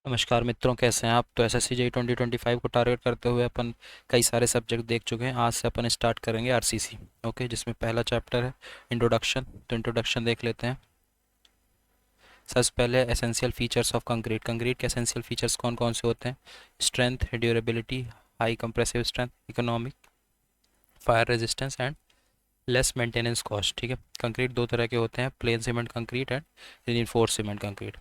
नमस्कार मित्रों, कैसे हैं आप। तो एसएससी जेईई 2025 को टारगेट करते हुए अपन कई सारे सब्जेक्ट देख चुके हैं। आज से अपन स्टार्ट करेंगे आरसीसी। ओके, जिसमें पहला चैप्टर है इंट्रोडक्शन। तो इंट्रोडक्शन देख लेते हैं। सबसे पहले essential features of concrete. Concrete के एसेंशियल फीचर्स कौन कौन से होते हैं? Strength, durability, high compressive strength, economic, fire resistance and less maintenance cost. ठीक है। कंक्रीट दो तरह के होते हैं, plane cement concrete and reinforced cement concrete.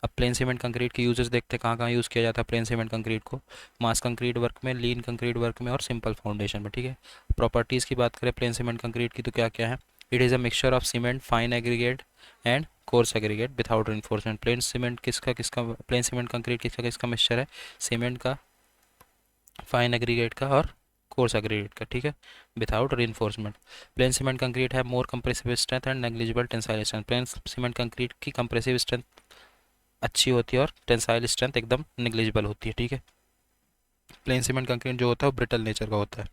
अब प्लेन सीमेंट कंक्रीट के यूजेस देखते हैं, कहाँ कहाँ यूज़ किया जाता है प्लेन सीमेंट कंक्रीट को। मास कंक्रीट वर्क में, लीन कंक्रीट वर्क में और सिंपल फाउंडेशन में। ठीक है। प्रॉपर्टीज़ की बात करें प्लेन सीमेंट कंक्रीट की तो क्या क्या है? It is a mixture of cement, fine aggregate and coarse aggregate without reinforcement. Plain cement किसका किसका प्लेन सीमेंट कंक्रीट किसका किसका मिक्सचर है? सीमेंट का, फाइन एग्रीगेट का और कोर्स एग्रीगेट का। ठीक है, without reinforcement. Plain cement concrete है more compressive strength and negligible tensile strength. Plain cement concrete की कंप्रेसिव स्ट्रेंथ अच्छी होती है और टेंसाइल स्ट्रेंथ एकदम निग्लिजिबल होती है। ठीक है। प्लेन सीमेंट कंक्रीट जो होता है वो ब्रिटल नेचर का होता है।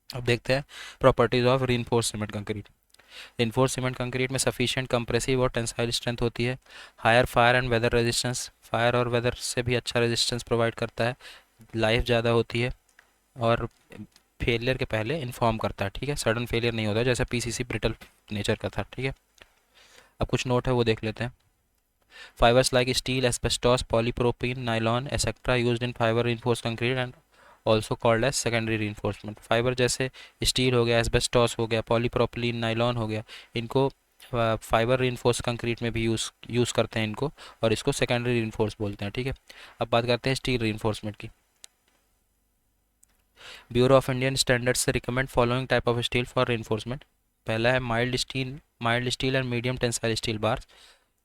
अब देखते हैं properties of reinforced cement concrete. Reinforced cement concrete में सफिशिएंट कंप्रेसिव और टेंसाइल स्ट्रेंथ होती है। Higher fire and weather resistance, fire और वेदर से भी अच्छा रेजिस्टेंस प्रोवाइड करता है। लाइफ ज़्यादा होती है और फेलियर के पहले इन्फॉर्म करता है। ठीक है, सडन फेलियर नहीं होता जैसे पीसीसी ब्रिटल नेचर का था। ठीक है। अब कुछ नोट है वो देख लेते हैं। Fibers like steel, asbestos, polypropylene, nylon, etc. used in fiber reinforced concrete and also called as secondary reinforcement. Fibre जैसे स्टील हो गया, एस्बेस्टॉस हो गया, पॉलीप्रोपिलीन, नाइलॉन हो गया, इनको फाइबर रीइंफोर्स कंक्रीट में भी यूज़ करते हैं इनको, और इसको सेकेंडरी रीइंफोर्स बोलते हैं। ठीक है। अब बात करते हैं स्टील रीइंफोर्समेंट की। ब्यूरो ऑफ इंडियन स्टैंडर्ड्स से recommend following type of steel for reinforcement. पहला है mild steel and medium tensile steel bar,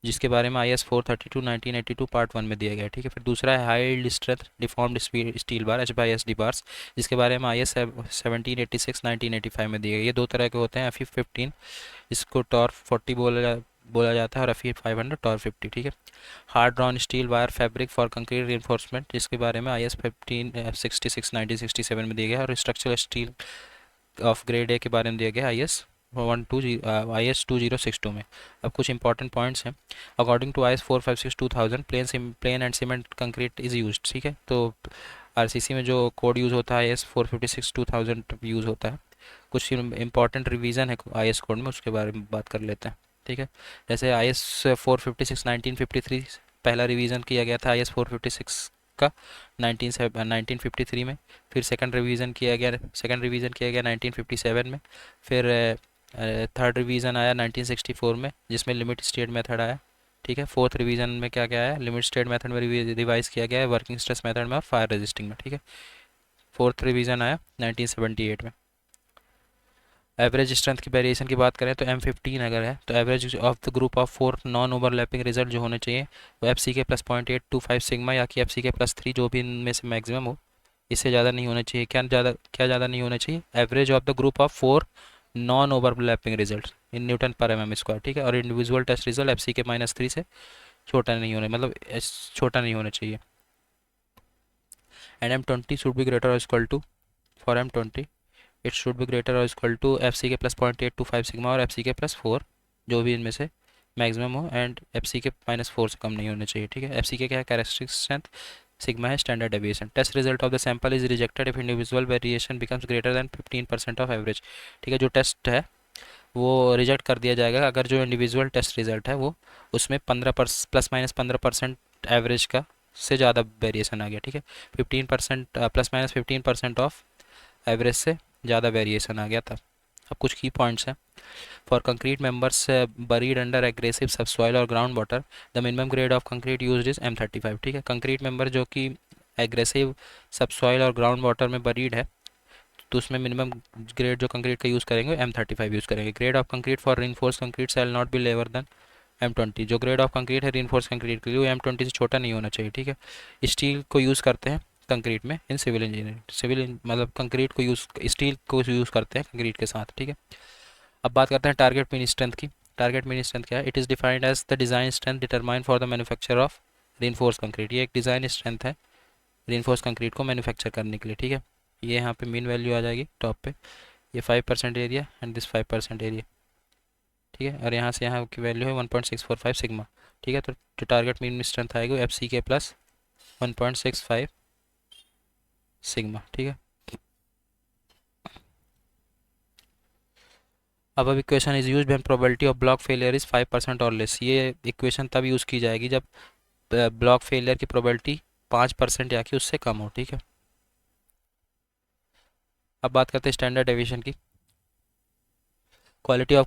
जिसके बारे में IS 432 1982 पार्ट 1 में दिया गया है। ठीक है। फिर दूसरा है high strength deformed steel bar, HSD bars, जिसके बारे में IS 1786 1985 में दिया गया। ये दो तरह के होते हैं। FE 15 इसको टॉर 40 बोला जाता है और FE 500 टॉर 50। ठीक है। Hard drawn steel wire fabric for concrete reinforcement, जिसके बारे में IS 1566 1967 में दिया गया है। और structural steel of grade A के बारे में दिया गया IS 2062 में। अब कुछ इंपॉर्टेंट पॉइंट्स हैं। According to IS 456 2000 plain and cement concrete is use. ठीक है। तो आरसीसी में जो कोड यूज़ होता है IS 456 2000 यूज़ होता है। कुछ इंपॉर्टेंट रिवीजन है IS कोड में, उसके बारे में बात कर लेते हैं। ठीक है। जैसे IS 456 1953 पहला रिवीजन किया गया था IS 456 का 1953 में। फिर सेकंड रिवीजन किया गया 1957 में। फिर थर्ड रिवीजन आया 1964 में, जिसमें लिमिट स्टेट मेथड आया। ठीक है। फोर्थ रिवीजन में क्या क्या आया? लिमिट स्टेट मेथड में रिवाइज किया गया है, वर्किंग स्ट्रेस मेथड में और फायर रेजिस्टिंग में। ठीक है। फोर्थ रिवीजन आया 1978 में। एवरेज स्ट्रेंथ की वेरिएशन की बात करें तो M15 अगर है तो average of the group of 4 non overlapping result जो होने चाहिए वो FC के +0.825 सिग्मा या कि FC के +3, जो भी इनमें से मैक्सिमम हो, इससे ज़्यादा नहीं होना चाहिए। क्या ज़्यादा नहीं होना चाहिए? Average of the group of 4 non overlapping result in newton पर MM²। ठीक है। और इंडिविजुअल टेस्ट रिजल्ट FC के -3 से छोटा नहीं होना, मतलब छोटा नहीं होना चाहिए। And M20 should be greater और इक्वल टू, फॉर M20 it should be greater और इक्वल टू FC के +0.825 सिग्मा और FC के +4, जो भी इनमें से मैक्सिमम हो, एंड FC के -4 से कम नहीं होने चाहिए। ठीक है। FC के क्या है? कैरेक्टरिस्टिक स्ट्रेंथ, सिग्मा है standard deviation. Test result of the sample is rejected if individual variation becomes greater than 15% of average. ठीक है। जो टेस्ट है वो रिजेक्ट कर दिया जाएगा अगर जो इंडिविजुअल टेस्ट रिजल्ट है वो उसमें 15% एवरेज का से ज़्यादा वेरिएशन आ गया। ठीक है। 15% +-15% ऑफ एवरेज से ज़्यादा वेरिएशन आ गया था। अब कुछ की पॉइंट्स हैं। For concrete members buried under aggressive subsoil और ground water, the minimum grade of concrete used is M35। ठीक है। कंक्रीट मेंबर जो कि एग्रेसिव सबसॉइल और ग्राउंड वाटर में बरीड है तो उसमें मिनिमम ग्रेड जो कंक्रीट का यूज़ करेंगे M35 यूज़ करेंगे। Grade of concrete for reinforced concrete shall not be lower than M20। जो ग्रेड ऑफ कंक्रीट है रीइंफोर्स्ड कंक्रीट के लिए वो M20 से छोटा नहीं होना चाहिए। ठीक है। स्टील को यूज़ करते हैं कंक्रीट में इन सिविल इंजीनियरिंग, मतलब कंक्रीट को यूज़, स्टील को यूज़ करते हैं कंक्रीट के साथ। ठीक है। अब बात करते हैं टारगेट मीन स्ट्रेंथ की। टारगेट मीन स्ट्रेंथ क्या है? It is defined as the design strength determine for the manufacture of reinforced concrete. ये एक डिज़ाइन स्ट्रेंथ है रीइंफोर्स कंक्रीट को मैन्युफैक्चर करने के लिए। ठीक है। ये यहाँ पे मीन वैल्यू आ जाएगी टॉप पे, ये 5% एरिया एंड दिस 5% एरिया। ठीक है। और यहाँ से यहाँ की वैल्यू है 1.645 सिग्मा। ठीक है। तो जो टारगेट मीन स्ट्रेंथ आएगी वो FC के 1.65 सिग्मा, ठीक है। अब equation is use when probability of block failure is 5% और लेस। ये इक्वेशन तब यूज़ की जाएगी जब ब्लॉक फेलियर की प्रोबेबिलिटी 5% या कि उससे कम हो, ठीक है। अब बात करते हैं स्टैंडर्ड डेविएशन की। क्वालिटी ऑफ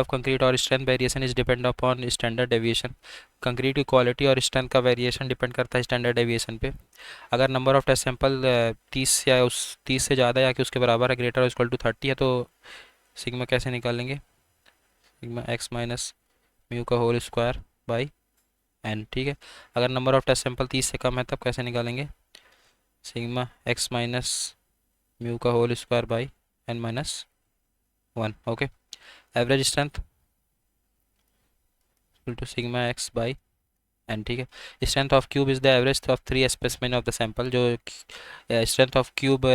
कंक्रीट और strength variation is depend upon standard deviation. Concrete की क्वालिटी और स्ट्रेंथ का वेरिएशन डिपेंड करता है स्टैंडर्ड डेविएशन पे। अगर नंबर ऑफ टेस्ट सैंपल 30 या उस 30 से ज़्यादा या कि उसके बराबर है, ग्रेटर इक्वल टू 30 है, तो सिग्मा कैसे निकालेंगे? सिग्मा एक्स माइनस म्यू का होल स्क्वायर बाई एन, ठीक है। अगर नंबर ऑफ टेस्ट सैंपल 30 से कम है तब कैसे निकालेंगे? सिग्मा एक्स माइनस म्यू का whole square by n minus 1, okay. Average strength equal to sigma x by n, ठीक है। Strength of cube is the average of 3 specimen of the sample. जो strength of cube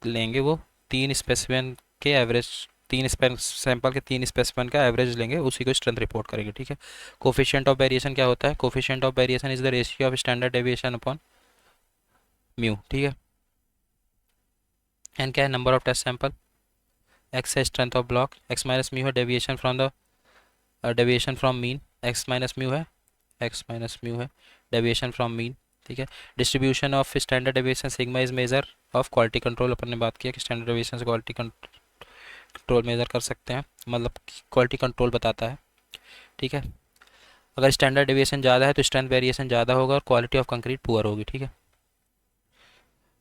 लेंगे वो 3 specimen के average, 3 sample के 3 specimen का average लेंगे, उसी को स्ट्रेंथ रिपोर्ट करेंगे, ठीक है। कोफिशिएंट ऑफ वेरिएशन क्या होता है? Coefficient of variation is the ratio of standard deviation upon mu, ठीक है। एन क्या है? Number of test sample. X है strength of block. X minus mu है deviation from the deviation from mean. X minus mu है, X minus mu है deviation from mean, ठीक है। Distribution of standard deviation sigma is measure of quality control. अपन ने बात किया कि स्टैंडर्ड डेविएशन से क्वालिटी कंट्रोल मेजर कर सकते हैं, मतलब क्वालिटी कंट्रोल बताता है, ठीक है। अगर स्टैंडर्ड डेविएशन ज़्यादा है तो स्ट्रेंथ वेरिएशन ज़्यादा होगा और क्वालिटी ऑफ कंक्रीट पुअर होगी, ठीक है।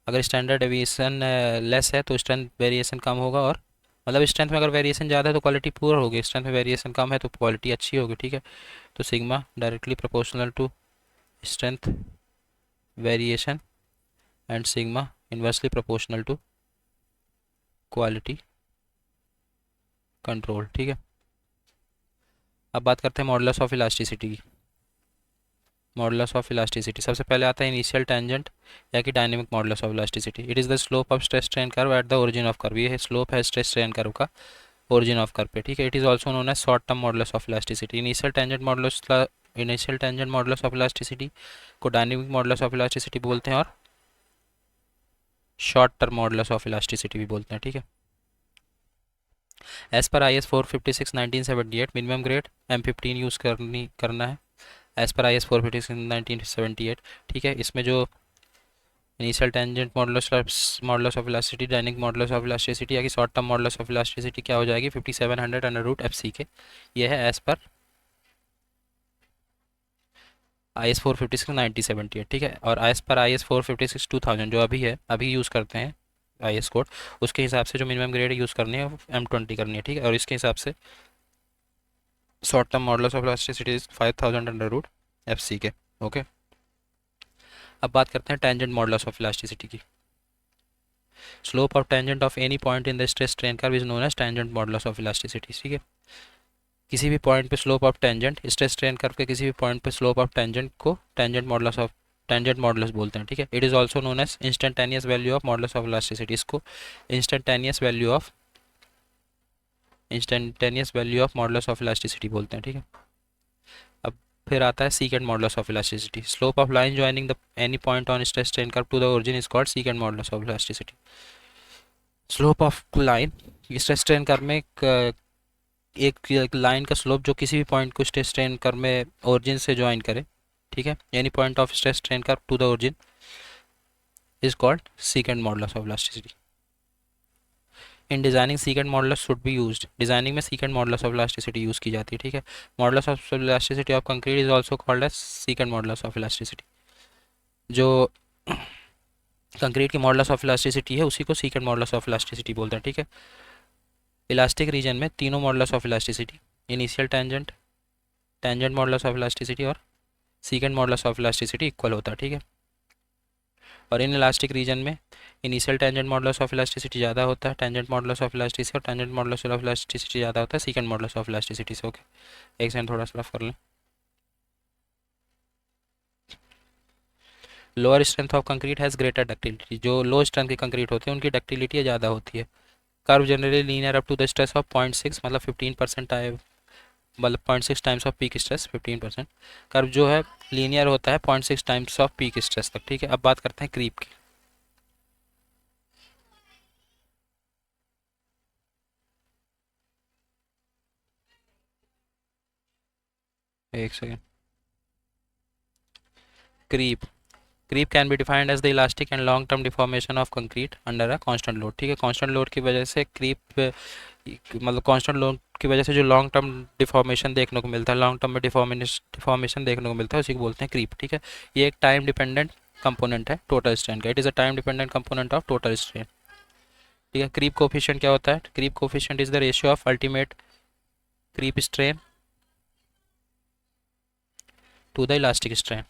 अगर स्टैंडर्ड डेविएशन लेस है तो स्ट्रेंथ वेरिएशन कम होगा, और मतलब स्ट्रेंथ में अगर वेरिएशन ज़्यादा है तो क्वालिटी पुअर होगी, स्ट्रेंथ में वेरिएशन कम है तो क्वालिटी अच्छी होगी, ठीक है। तो sigma directly proportional to strength variation and sigma inversely proportional to quality control, ठीक है। अब बात करते हैं मॉडुलस ऑफ इलास्टिसिटी की। मॉडुलस ऑफ इलास्टिसिटी सबसे पहले आता है इनिशियल टेंजेंट या कि dynamic modulus of elasticity. It is the slope of stress strain curve at the origin of curve. ये है स्लोप है स्ट्रेस स्ट्रेन कर्व का ओरिजिन ऑफ कर्व पे, ठीक है। It is also known as short term modulus of elasticity. Initial tangent modulus of elasticity को dynamic modulus of elasticity बोलते हैं और short term modulus of elasticity भी बोलते हैं, ठीक है। As per IS 456 1978 minimum grade M15 use करना है एज पर IS 456 1978, ठीक है। इसमें जो initial tangent modulus of elasticity, dynamic modulus of elasticity या कि short term modulus of elasticity क्या हो जाएगी? 5700 अंडर रूट FC के। ये है एज पर IS 456 1978, ठीक है। और एज पर IS 456 2000 जो अभी है, अभी यूज़ करते हैं IS कोड, उसके हिसाब से जो मिनिमम ग्रेड यूज़ करनी है M20 करनी है, ठीक है। और इसके हिसाब से short term modulus of elasticity 5000 under root FC के, ओके। अब बात करते हैं टेंजेंट मॉडुलस ऑफ इलास्टिसिटी की। Slope of tangent of any point in the stress strain curve is known as tangent modulus of elasticity, ठीक है। किसी भी पॉइंट पे slope of tangent, stress strain curve के किसी भी पॉइंट पे स्लोप ऑफ टेंजेंट को टेंजेंट मॉडुलस बोलते हैं, ठीक है। It is also known as instantaneous value of modulus of elasticity. इसको instantaneous value of modulus of elasticity बोलते हैं, ठीक है। अब फिर आता है secant modulus of elasticity. Slope of line joining the any point on stress strain curve to the origin is called secant modulus of elasticity. Slope of line stress strain curve में एक लाइन का slope जो किसी भी point को stress strain curve में origin से join करे, ठीक है, any point of stress strain curve to the origin is called secant modulus of elasticity. In designing secant modulus should be used. Designing में secant modulus of elasticity use की जाती है, ठीक है। Modulus of elasticity of concrete is also called as secant modulus of elasticity. जो concrete की modulus of elasticity है उसी को सीकेंट मॉडुलस ऑफ इलास्टिसिटी बोलते हैं, ठीक है। इलास्टिक रीजन में तीनों modulus of elasticity, initial tangent, tangent modulus of elasticity और secant modulus of elasticity equal होता है, ठीक है। और इन इलास्टिक रीजन में initial tangent modulus of elasticity ज़्यादा होता है टेंजेंट मॉडुलस ऑफ इलास्टिसिटी, और टेंजेंट मॉडुलस ऑफ इलास्टिसिटी ज़्यादा होता है सीकेंट मॉडुलस ऑफ इलास्टिसिटी से, ओके। एक सेकंड थोड़ा सा रफ कर लें। Lower strength of concrete has greater ductility. जो लो स्ट्रेंथ के कंक्रीट होते हैं उनकी डक्टिलिटी ज़्यादा होती है। Curve generally linear up to the stress of 0.6, मतलब 15% आए, मतलब 0.6 times of peak stress 15%। Curve जो है लीनियर होता है 0.6 टाइम्स ऑफ पीक स्ट्रेस तक, ठीक है। अब बात करते हैं क्रीप की। एक second. Creep creep can be defined as the elastic and long term deformation of concrete under a constant load, ठीक है। कांस्टेंट लोड की वजह से क्रीप, मतलब कांस्टेंट लोड की वजह से जो लॉन्ग टर्म डिफॉर्मेशन देखने को मिलता है, लॉन्ग टर्म में डिफॉर्मेशन देखने को मिलता है, उसी को बोलते हैं क्रीप, ठीक है। ये एक टाइम डिपेंडेंट कंपोनेंट है टोटल स्ट्रेन का। It is a time dependent component of total strain, ठीक है। क्रीप कोफिशिएंट क्या होता है? Creep coefficient is the ratio of ultimate creep strain to the elastic strain,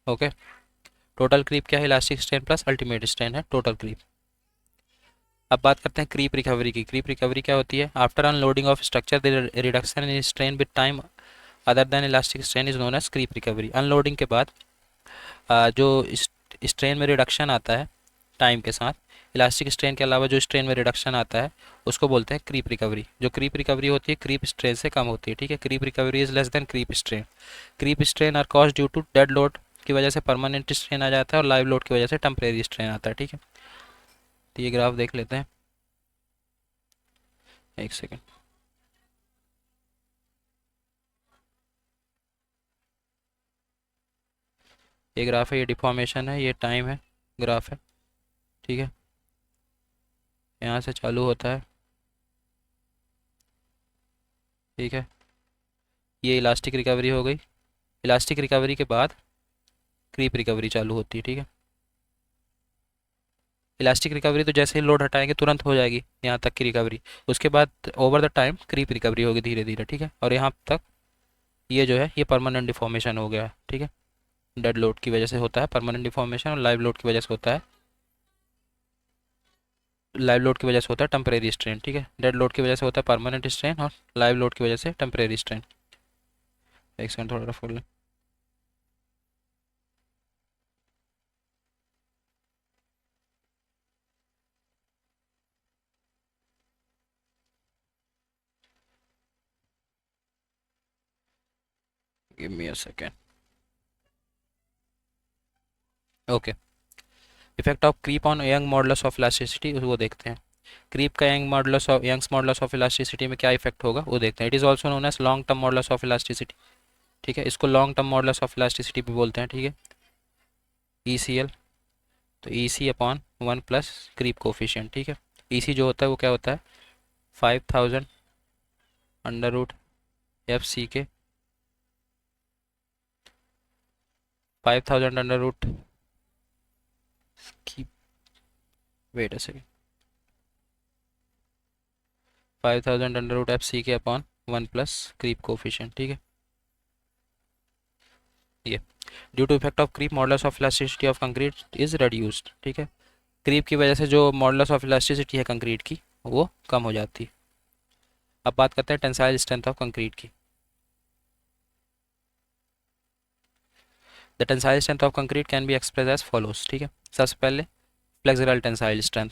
okay. Total creep क्या है? Elastic strain plus ultimate strain है total creep. अब बात करते हैं क्रीप रिकवरी की। क्रीप रिकवरी क्या होती है? After unloading of structure the reduction in strain with time other than elastic strain is known as creep recovery. Unloading के बाद जो स्ट्रेन में रिडक्शन आता है टाइम के साथ, इलास्टिक स्ट्रेन के अलावा जो स्ट्रेन में रिडक्शन आता है उसको बोलते हैं क्रीप रिकवरी। जो क्रीप रिकवरी होती है क्रीप स्ट्रेन से कम होती है, ठीक है। Creep recovery is less than creep strain. Creep strain are cause due to dead load की वजह से परमानेंट स्ट्रेन आ जाता है और लाइव लोड की वजह से टेम्परेरी स्ट्रेन आता है, ठीक है। तो ये ग्राफ देख लेते हैं, एक सेकेंड। ये ग्राफ है, ये डिफॉर्मेशन है, ये टाइम है, ग्राफ है, ठीक है। यहाँ से चालू होता है, ठीक है। ये इलास्टिक रिकवरी हो गई। इलास्टिक रिकवरी के बाद क्रीप रिकवरी चालू होती है, ठीक है। इलास्टिक रिकवरी तो जैसे ही लोड हटाएंगे तुरंत हो जाएगी यहाँ तक की रिकवरी। उसके बाद over the time creep recovery होगी धीरे धीरे, ठीक है। और यहाँ तक ये जो है ये परमानेंट डिफॉर्मेशन हो गया है, ठीक है। डेड लोड की वजह से होता है परमानेंट डिफॉर्मेशन और लाइव लोड की वजह से होता है टेम्परेरी स्ट्रेन, ठीक है। डेड लोड की वजह से होता है परमानेंट स्ट्रेन और लाइव लोड की वजह से टेम्परेरी स्ट्रेन। एक सेकंड थोड़ा रफ कर लें। Give me a second, okay. Effect of creep on Young modulus of elasticity, वो देखते हैं। क्रीप का यंग्स मॉडुलस ऑफ इलास्टिसिटी में क्या इफेक्ट होगा वो देखते हैं। It is also known as long term modulus of elasticity, ठीक है। इसको long term modulus of elasticity भी बोलते हैं, ठीक है। ECL, तो EC upon 1 plus creep coefficient, ठीक है। EC जो होता है वो क्या होता है? 5000 अंडर रूट FC के 5000 अंडर रूट की, wait a second, 5000 under root FC के अपॉन 1 प्लस क्रीप कोफिशिएंट, ठीक है। ये due to effect of creep modulus of elasticity of concrete is reduced, ठीक है। क्रीप की वजह से जो मॉडुलस ऑफ इलास्टिसिटी है कंक्रीट की वो कम हो जाती है। अब बात करते हैं टेंसाइल स्ट्रेंथ ऑफ कंक्रीट की। The tensile strength of concrete can be express as follows, ठीक है। सबसे पहले flexural tensile strength.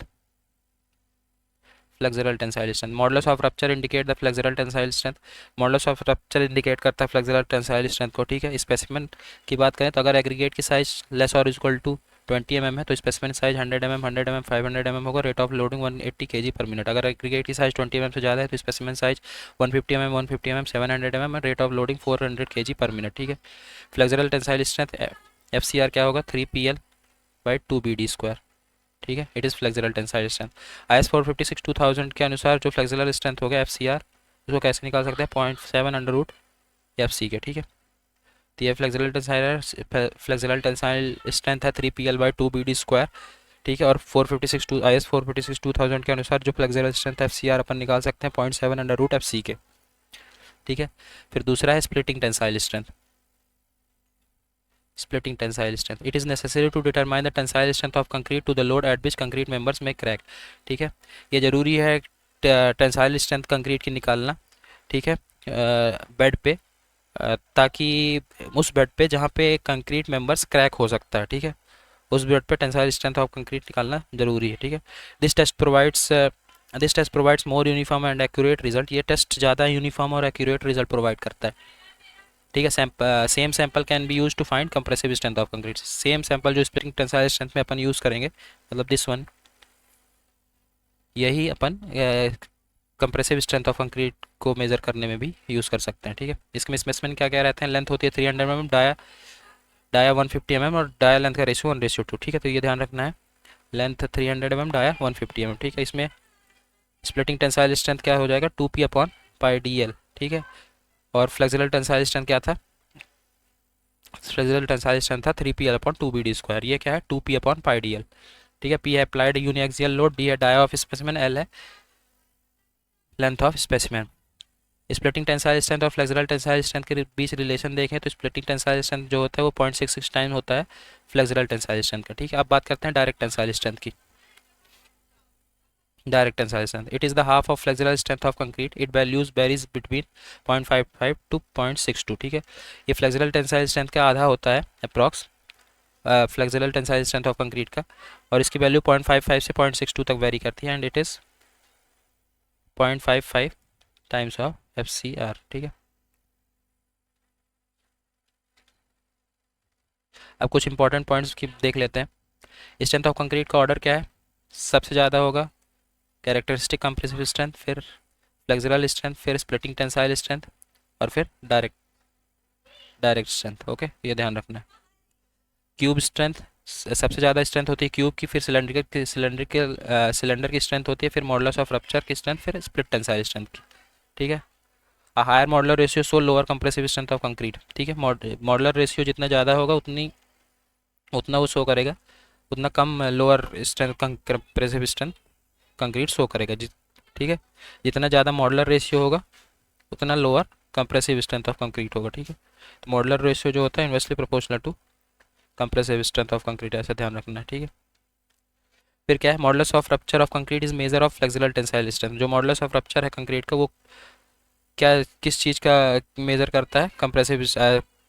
Flexural tensile strength, modulus of rupture indicate the flexural tensile strength. Modulus of rupture indicate करता है flexural tensile strength को, ठीक है। Specimen की बात करें तो अगर एग्रीगेट की साइज लेस और इक्वल टू 20 mm है तो specimen size 100 mm, 100 mm, 500 mm होगा। रेट ऑफ लोडिंग 180 kg पर मिनट। अगर एग्रीगेट की साइज 20 mm से ज़्यादा है तो specimen size 150 mm, 150 mm, 700 mm और रेट ऑफ लोडिंग 400 kg पर मिनट, ठीक है। फ्लेक्सुरल टेंसाइल स्ट्रेंथ FCR क्या होगा? 3PL/2BD², ठीक है। It is flexural tensile strength. IS 456/2000 के अनुसार जो फ्लेक्सुरल स्ट्रेंथ हो गया FCR, उसको कैसे निकाल सकते हैं? 0.7 अंडर रूट FC के, ठीक है। तो ये फ्लेक्सुरल टेंसाइल स्ट्रेंथ है 3PL/2BD², ठीक है। और 456 IS 456/2000 के अनुसार जो फ्लेक्सुरल स्ट्रेंथ FCR अपन निकाल सकते हैं 0.7 अंडर रूट FC के, ठीक है। फिर दूसरा है splitting tensile strength. splitting tensile strength, it is necessary to determine the tensile strength of concrete to the load at which concrete members may crack, ठीक है। ये ज़रूरी है टेंसाइल स्ट्रेंथ कंक्रीट की निकालना, ठीक है, बेड पे, ताकि उस बेड पे जहाँ पे कंक्रीट मेंबर्स क्रैक हो सकता है, ठीक है, उस बेड पे टेंसाइल स्ट्रेंथ ऑफ कंक्रीट निकालना जरूरी है, ठीक है। This test provides this test provides more uniform and accurate result. ये टेस्ट ज़्यादा यूनिफॉर्म और एक्यूरेट रिजल्ट प्रोवाइड करता है, ठीक है। Same sample can be use to find compressive strength of concrete. Same sample जो स्प्लिटिंग टेंसाइल स्ट्रेंथ में अपन यूज़ करेंगे, मतलब दिस वन, यही अपन कंप्रेसिव स्ट्रेंथ ऑफ कंक्रीट को मेजर करने में भी यूज़ कर सकते हैं, ठीक है। इसके में स्पेसिमेन क्या क्या रहते हैं, लेंथ होती है 300 mm, डाया डाया 150 mm और डाया लेंथ का रेशियो 1:2, ठीक है। तो ये ध्यान रखना है, लेंथ 300 mm, डाया 150 mm, ठीक है। इसमें स्प्लिटिंग टेंसाइल स्ट्रेंथ क्या हो जाएगा, 2p/πdl, ठीक है। और फ्लेक्सिबल टेंसाइल स्ट्रेंथ क्या था, फ्लेक्सिबल टेंसाइल स्ट्रेंथ था 3pl/2bd²। ये क्या है, 2p/πdl, ठीक है। p है अप्लाइड यूनिएक्सियल लोड, d है डाया ऑफ स्पेसिमेन, l है length of specimen. Splitting tensile strength और फ्लेक्सिबल टेंसाइल स्ट्रेंथ के बीच रिलेशन देखें तो स्प्लिटिंग टेंसाइल स्ट्रेंथ जो होता है वो 0.66 टाइम होता है फ्लेक्सिबल टेंसाइल स्ट्रेंथ का, ठीक है। अब बात करते हैं डायरेक्ट टेंसाइल स्ट्रेंथ की। Direct tensile strength, it is the half of flexible strength of concrete, it values varies between 0.55 to 0.62, ठीक है। ये फ्लेक्सिबल टेंसाइल स्ट्रेंथ का आधा होता है approx flexible tensile strength of concrete का, और इसकी वैल्यू 0.55 से 0.62 तक वेरी करती है, and it is 0.55 times of FCR, ठीक है। अब कुछ इंपॉर्टेंट पॉइंट्स की देख लेते हैं। स्ट्रेंथ ऑफ कंक्रीट का ऑर्डर क्या है, सबसे ज़्यादा होगा कैरेक्टरिस्टिक कंप्रेसिव स्ट्रेंथ, फिर फ्लेक्सिबल स्ट्रेंथ, फिर स्प्लिटिंग टेंसाइल स्ट्रेंथ, और फिर डायरेक्ट डायरेक्ट स्ट्रेंथ, ओके। ये ध्यान रखना है। क्यूब स्ट्रेंथ, सबसे ज़्यादा स्ट्रेंथ होती है क्यूब की, फिर सिलेंडर की स्ट्रेंथ होती है, फिर मॉडुलस ऑफ रप्चर की स्ट्रेंथ, फिर स्प्लिट टेंसाइल स्ट्रेंथ की, ठीक है। Higher modular ratio so lower compressive strength of concrete, ठीक है। मॉडुलर रेशियो जितना ज़्यादा होगा उतना वो शो करेगा, उतना कम lower strength compressive strength concrete show करेगा, ठीक है। जितना ज़्यादा मॉडुलर रेशियो होगा उतना lower compressive strength of concrete होगा, ठीक है। तो मॉडुलर रेशियो जो होता है inversely proportional to compressive strength of concrete, ऐसा ध्यान रखना है, ठीक है। फिर क्या है, modulus of rupture of concrete is measure of flexible tensile strength. जो मॉडुलस ऑफ रप्चर है कंक्रीट का, वो क्या किस चीज़ का मेजर करता है, compressive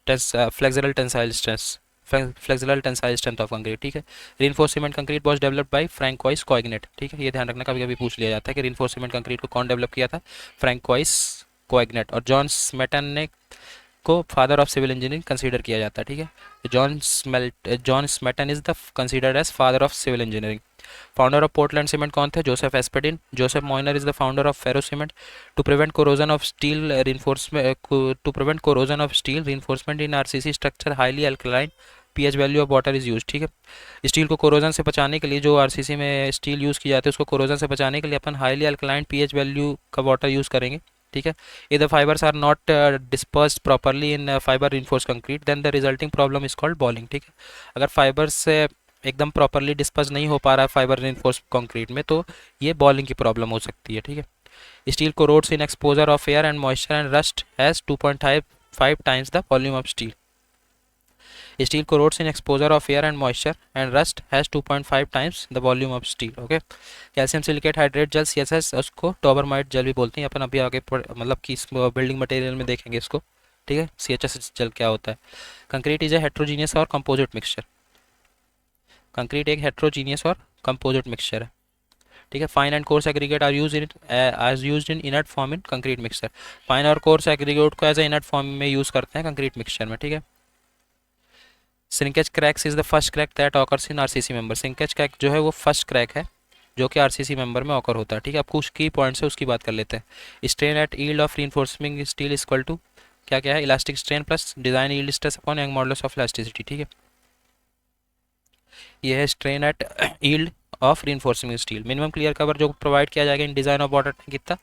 flexible tensile strength, flexible tensile strength of concrete, ठीक है। Reinforcement concrete was developed by Francois Coignet, ठीक है। ये ध्यान रखना, कभी कभी पूछ लिया जाता है कि रीइंफोर्समेंट कंक्रीट को कौन डेवलप किया था, फ्रैंकोइस कॉइग्नेट। और जॉन स्मेटन ने को father of civil engineering consider किया जाता है, ठीक है। John Smeaton is the considered as father of civil engineering. Founder of Portland cement कौन थे, Joseph Aspdin. Joseph Monier is the founder of ferro cement. To prevent corrosion of steel reinforcement in RCC structure highly alkaline pH value of water is use, ठीक है। Steel को corrosion से बचाने के लिए, जो आरसीसी में स्टील यूज़ की जाती है उसको कोरोजन से बचाने के लिए अपन हाईली अल्कलाइन पीएच वैल्यू का वाटर यूज़ करेंगे, ठीक है। If the fibres are not dispersed properly in fibre reinforced concrete then the resulting problem is called balling, ठीक है। अगर फाइबर्स से एकदम प्रॉपरली डिस्पर्स नहीं हो पा रहा है फाइबर रिइंफोर्स्ड कंक्रीट में, तो ये बॉलिंग की प्रॉब्लम हो सकती है, ठीक है। Steel corrodes in exposure of air and moisture and rust has 2.5 times the volume of steel. Steel corrodes in exposure of air and moisture and rust has 2.5 times the volume of steel, okay। Calcium silicate hydrate जल CSS, उसको टॉबरमाइट जल भी बोलते हैं, अपन अभी आगे मतलब कि इस बिल्डिंग मटेरियल में देखेंगे इसको, ठीक है। CHS जल क्या होता है। कंक्रीट इज ए हेट्रोजीनियस और कंपोजिट मिक्सचर। कंक्रीट एक हेट्रोजीनियस और कंपोजिट मिक्सचर है, ठीक है। Fine and coarse aggregate are used in inert form in concrete mixture. Fine और कोर्स एग्रीगेट को एज ए इनर्ट फॉर्म में यूज़ करते हैं कंक्रीट मिक्सचर में, ठीक है। Shrinkage cracks is the first crack that occurs in RCC member. Shrinkage crack जो है वो फर्स्ट क्रैक है जो कि आरसीसी मेंबर में ऑकर होता है, ठीक है। अब कुछ की पॉइंट्स है उसकी बात कर लेते हैं। Strain at yield of reinforcing steel is equal to क्या क्या है, elastic strain plus design yield stress upon Young modulus of elasticity, ठीक है। ये है strain at yield of reinforcing steel. Minimum clear cover जो प्रोवाइड किया जाएगा in design of water tank कितना,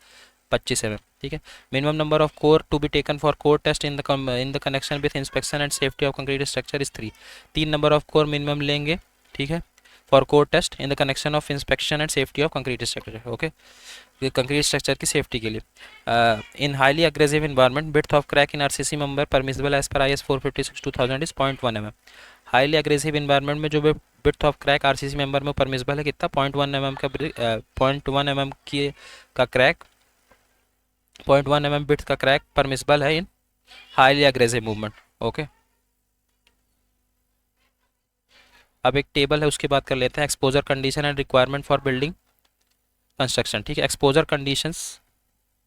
25 mm, ठीक है। Minimum number of core to be taken for core test in the connection with inspection and safety of concrete structure is 3। 3 number of core minimum लेंगे, ठीक है, for core test in the connection of inspection and safety of concrete structure, okay. Concrete structure की safety के लिए। In highly aggressive environment width of crack in RCC member permissible as per IS 456/2000 is 0.1 mm। Highly aggressive environment में जो width of crack RCC member में permissible है कितना, 0.1 mm का 0.1 mm की का क्रैक 0.1 mm विड्थ का क्रैक परमिसिबल है इन हाईली अग्रेसिव मूवमेंट, ओके। अब एक टेबल है उसकी बात कर लेते हैं। Exposure condition and requirement for building construction, ठीक है, एक्सपोजर कंडीशंस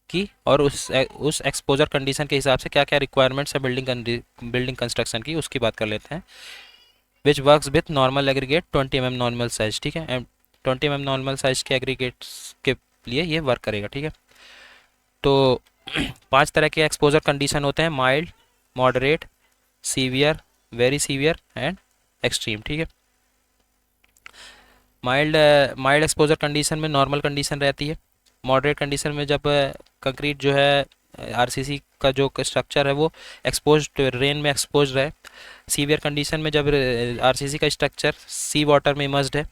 की, और उस एक्सपोजर कंडीशन के हिसाब से क्या क्या रिक्वायरमेंट्स है बिल्डिंग कंस्ट्रक्शन की, उसकी बात कर लेते हैं। Which works with normal aggregate 20 mm normal size, ठीक है, 20 mm नॉर्मल साइज के एग्रीगेट्स के लिए ये वर्क करेगा, ठीक है। तो 5 तरह के एक्सपोजर कंडीशन होते हैं: mild, moderate, severe, very severe and extreme, ठीक है। माइल्ड माइल्ड एक्सपोजर कंडीशन में नॉर्मल कंडीशन रहती है। मॉडरेट कंडीशन में जब कंक्रीट जो है आरसीसी का जो स्ट्रक्चर है वो एक्सपोज रेन में एक्सपोज रहे। सीवियर कंडीशन में जब आरसीसी का स्ट्रक्चर सी वाटर में इमर्स्ड है,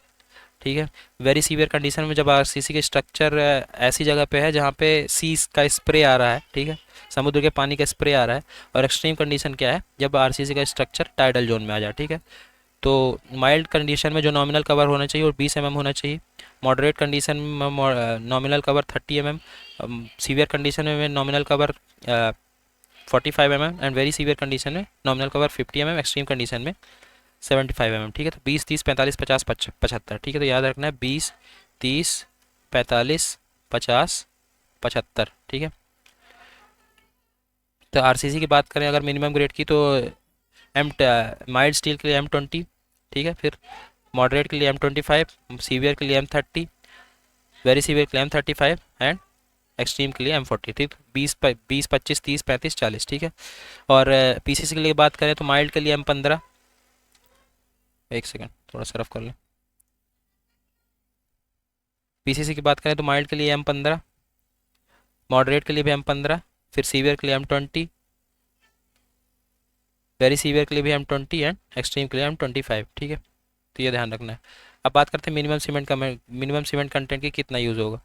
ठीक है। वेरी सीवियर कंडीशन में जब आरसीसी का स्ट्रक्चर ऐसी जगह पे है जहाँ पे सी का स्प्रे आ रहा है, ठीक है, समुद्र के पानी का स्प्रे आ रहा है। और एक्सट्रीम कंडीशन क्या है, जब आरसीसी का स्ट्रक्चर टाइडल जोन में आ जाए, ठीक है। तो माइल्ड कंडीशन में जो नॉमिनल कवर होना चाहिए वो 20 mm होना चाहिए। मॉडरेट कंडीशन में nominal cover 30 mm। Severe condition में nominal cover 45 mm and very severe condition में nominal cover 50 mm, extreme condition में 75 mm, ठीक है। तो 20, 30, 45, 50, 75, ठीक है। तो याद रखना है 20, 30, 45, 50, 75, ठीक है। तो आरसीसी की बात करें अगर मिनिमम ग्रेड की, तो एम माइल्ड स्टील के लिए M20, ठीक है। फिर मॉडरेट के लिए M25, सीवियर के लिए M30, वेरी सीवियर के लिए M35 एंड एक्सट्रीम के लिए M40, ठीक। 20, 20, 25, 30, 35, 40, ठीक है। और पीसीसी के लिए बात करें तो माइल्ड के लिए M15, एक सेकेंड थोड़ा सा रफ कर लें। पीसीसी की बात करें तो माइल्ड के लिए M15, मॉडरेट के लिए भी M15, फिर सीवियर के लिए M20, वेरी सीवियर के लिए भी M20 एंड एक्सट्रीम के लिए M25, ठीक है। तो ये ध्यान रखना है। अब बात करते हैं मिनिमम सीमेंट कंटेंट की कितना यूज़ होगा,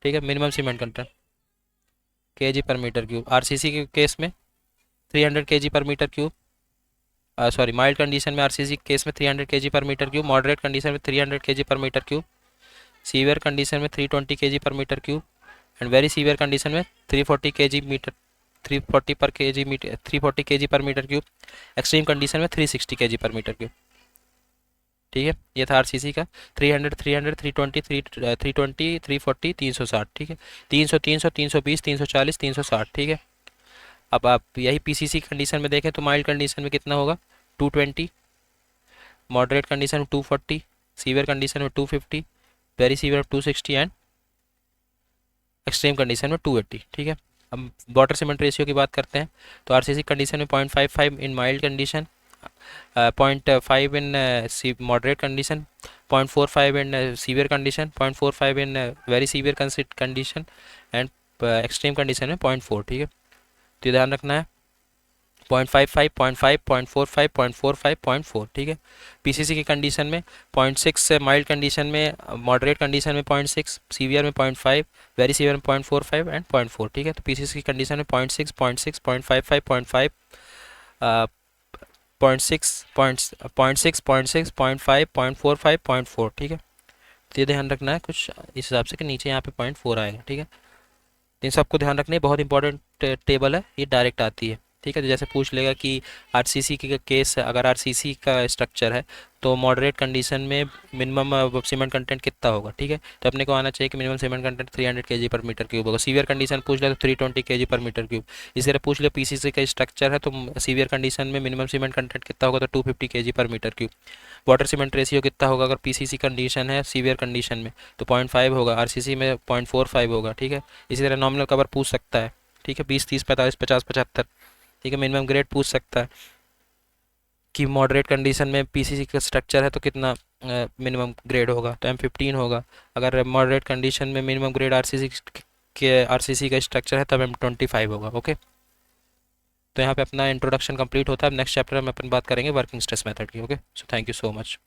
ठीक है। Minimum cement content kg per metre cube, RCC के केस में 300 kg per metre cube, sorry mild condition में आरसीसी केस में 300 kg per metre cube, moderate condition में 300 kg per metre cube, severe condition में 320 kg per metre cube and very severe condition में 340 KG per metre cube, extreme condition में 360 KG per metre cube, ठीक है। ये था RCC का 300, 300, 320, 320, 340, 360, ठीक है। 300, 300, 320, 340, 360, ठीक है। अब आप यही पीसीसी कंडीशन में देखें तो माइल्ड कंडीशन में कितना होगा, 220, मॉडरेट कंडीशन में 240, सीवियर कंडीशन में 250, वेरी सीवियर में 260 एंड एक्सट्रीम कंडीशन में 280, ठीक है। अब वाटर सीमेंट रेशियो की बात करते हैं तो आरसीसी कंडीशन में 0.55 in mild condition, 0.5 in moderate condition, 0.45 in severe condition, 0.45 in very severe condition and extreme condition में 0.4, ठीक है। तो ध्यान रखना है 0.55, 0.5, 0.45, 0.45, 0.4, ठीक है। पीसीसी की कंडीशन में 0.6 माइल्ड कंडीशन में, मॉडरेट कंडीशन में 0.6, सीवियर में 0.5, वेरी सीवियर में 0.45 एंड 0.4, ठीक है। तो पीसीसी की कंडीशन में 0.6, 0.6, 0.55, 0.5, 0.6, 0.6, 0.6, 0.5, 0.45, 0.4, ठीक है। तो ये ध्यान रखना है कुछ इस हिसाब से कि नीचे यहाँ पे 0.4 आएगा, ठीक है। इन सबको ध्यान रखना है, बहुत इंपॉर्टेंट टेबल है, ये डायरेक्ट आती है, ठीक है। तो जैसे पूछ लेगा कि आरसीसी के केस, अगर आरसीसी का स्ट्रक्चर है तो मॉडरेट कंडीशन में मिनिमम सीमेंट कंटेंट कितना होगा, ठीक है। तो अपने को आना चाहिए कि minimum cement content 300 kg per metre cube होगा। सीवियर कंडीशन पूछ ले तो 320 केजी पर मीटर क्यूब। इसी तरह पूछ ले पीसीसी का स्ट्रक्चर है तो सीवियर कंडीशन में मिनिमम सीमेंट कंटेंट कितना होगा, तो 250 KG per metre cube. Water cement ratio कितना होगा अगर पीसीसी कंडीशन है सीवियर कंडीशन में, तो 0.5 होगा, आरसीसी में 0.45 होगा, ठीक है। इसी तरह नॉमिनल कवर पूछ सकता है, ठीक है, 20, 30, 45, 50, 75, ठीक है। मिनिमम ग्रेड पूछ सकता है कि मॉडरेट कंडीशन में पीसीसी का स्ट्रक्चर है तो कितना मिनिमम ग्रेड होगा, तो M15 होगा। अगर मॉडरेट कंडीशन में मिनिमम ग्रेड आरसीसी का स्ट्रक्चर है तब M25 होगा, ओके। तो यहाँ पे अपना इंट्रोडक्शन कंप्लीट होता है। नेक्स्ट चैप्टर में अपन बात करेंगे वर्किंग स्ट्रेस मेथड की, okay. So thank you so much.